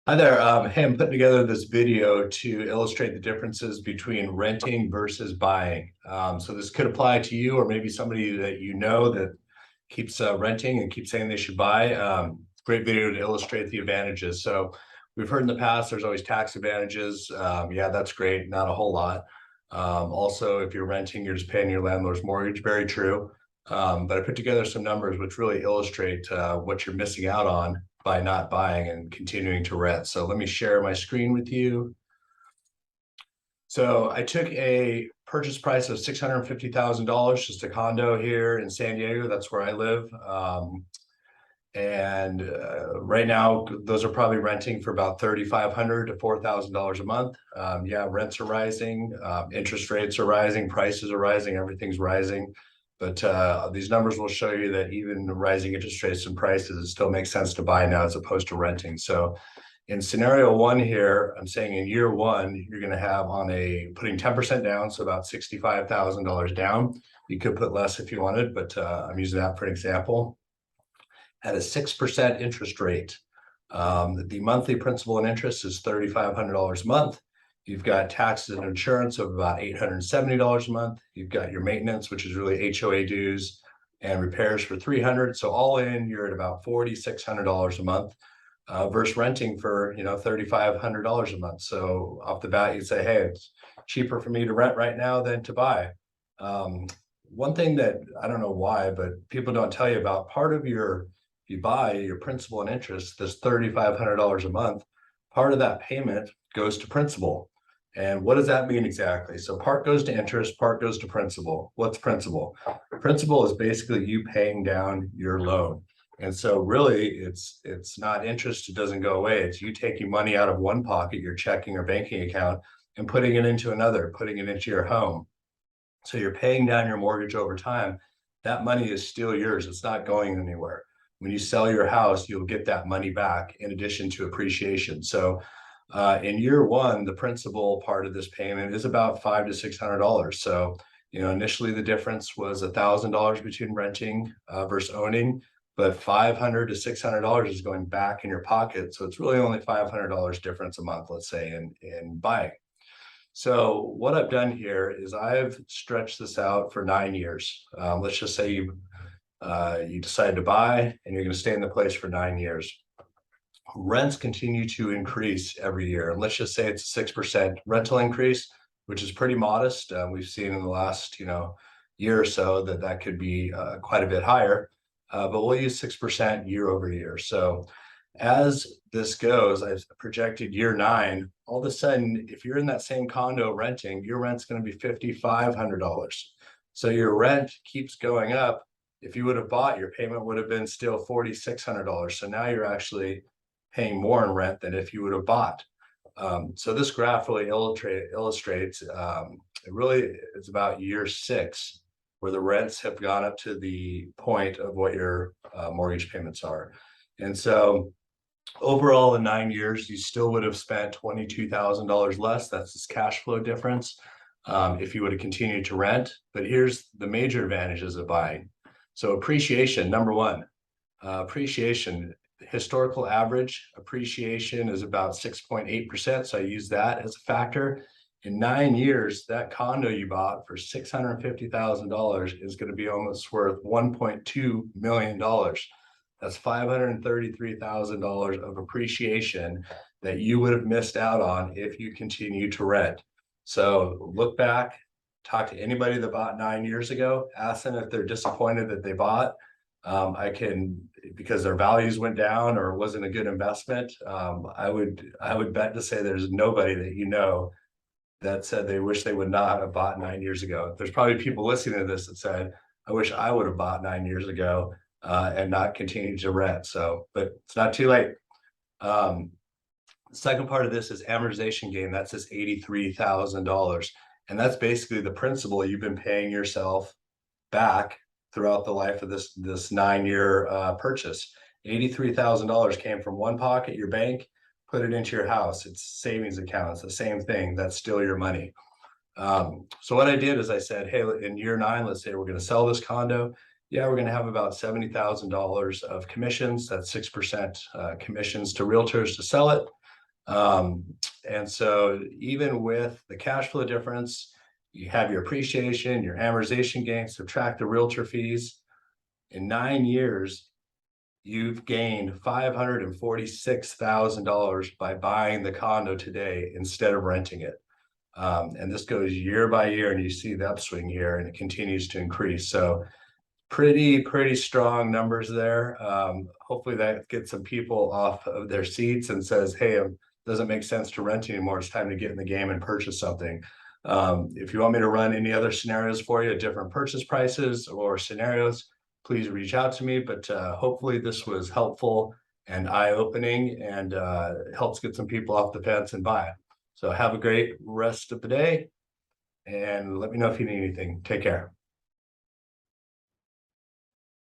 Hi there. Hey, I'm putting together this video to illustrate the differences between renting versus buying. So this could apply to you or maybe somebody that you know that keeps renting and keeps saying they should buy. Great video to illustrate the advantages. So we've heard in the past there's always tax advantages. Yeah, that's great. Not a whole lot. Also, if you're renting, you're just paying your landlord's mortgage. Very true. But I put together some numbers which really illustrate what you're missing out on by not buying and continuing to rent. So let me share my screen with you. So I took a purchase price of $650,000, just a condo here in San Diego. That's where I live. And right now, those are probably renting for about $3,500 to $4,000 a month. Yeah, rents are rising, interest rates are rising, prices are rising, everything's rising. But these numbers will show you that even rising interest rates and prices, it still makes sense to buy now as opposed to renting. So in scenario one here, I'm saying in year one, you're going to have putting 10% down, so about $65,000 down. You could put less if you wanted, but I'm using that for an example. At a 6% interest rate, the monthly principal and interest is $3,500 a month. You've got taxes and insurance of about $870 a month. You've got your maintenance, which is really HOA dues and repairs for $300. So all in, you're at about $4,600 a month versus renting for $3,500 a month. So off the bat, you'd say, hey, it's cheaper for me to rent right now than to buy. One thing that I don't know why, but people don't tell you about, part of if you buy your principal and interest, this $3,500 a month, part of that payment goes to principal. And what does that mean exactly? So part goes to interest, part goes to principal. What's principal? Principal is basically you paying down your loan. And so really it's not interest, it doesn't go away. It's you taking money out of one pocket, your checking or banking account, and putting it into another, putting it into your home. So you're paying down your mortgage over time. That money is still yours. It's not going anywhere. When you sell your house, you'll get that money back in addition to appreciation. So in year one, the principal part of this payment is about $500 to $600. So, initially the difference was $1,000 between renting versus owning, but $500 to $600 is going back in your pocket. So it's really only $500 difference a month, let's say, in buying. So what I've done here is I've stretched this out for 9 years. Let's just say you decide to buy and you're going to stay in the place for 9 years. Rents continue to increase every year. And let's just say it's a 6% rental increase, which is pretty modest. We've seen in the last, year or so that could be quite a bit higher, but we'll use 6% year over year. So as this goes, I've projected year nine, all of a sudden, if you're in that same condo renting, your rent's going to be $5,500. So your rent keeps going up. If you would have bought, your payment would have been still $4,600. So now you're actually paying more in rent than if you would have bought. So this graph really illustrates, it really is about year six, where the rents have gone up to the point of what your mortgage payments are. And so overall in 9 years, you still would have spent $22,000 less. That's this cash flow difference if you would have continued to rent. But here's the major advantages of buying. So appreciation, number one, appreciation, historical average appreciation is about 6.8%. So I use that as a factor. In 9 years, that condo you bought for $650,000 is going to be almost worth $1.2 million. That's $533,000 of appreciation that you would have missed out on if you continue to rent. So look back, talk to anybody that bought 9 years ago, ask them if they're disappointed that they bought. Because their values went down or it wasn't a good investment. I would bet to say there's nobody that that said they wish they would not have bought 9 years ago. There's probably people listening to this that said, I wish I would have bought 9 years ago and not continued to rent. So, but it's not too late. The second part of this is amortization gain. That's this $83,000. And that's basically the principal you've been paying yourself back throughout the life of this 9-year purchase. $83,000 came from one pocket, your bank, put it into your house. It's savings account. It's the same thing. That's still your money. So what I did is I said, hey, in year nine, let's say we're going to sell this condo. Yeah, we're going to have about $70,000 of commissions. That's 6% commissions to realtors to sell it. Um, and so even with the cash flow difference, you have your appreciation, your amortization gains, subtract the realtor fees. In 9 years, you've gained $546,000 by buying the condo today instead of renting it. And this goes year by year, and you see the upswing here, and it continues to increase. So pretty strong numbers there. Hopefully that gets some people off of their seats and says, hey, it doesn't make sense to rent anymore. It's time to get in the game and purchase something. If you want me to run any other scenarios for you, different purchase prices or scenarios, please reach out to me. But hopefully this was helpful and eye-opening, and helps get some people off the fence and buy it. So have a great rest of the day, and let me know if you need anything. Take care.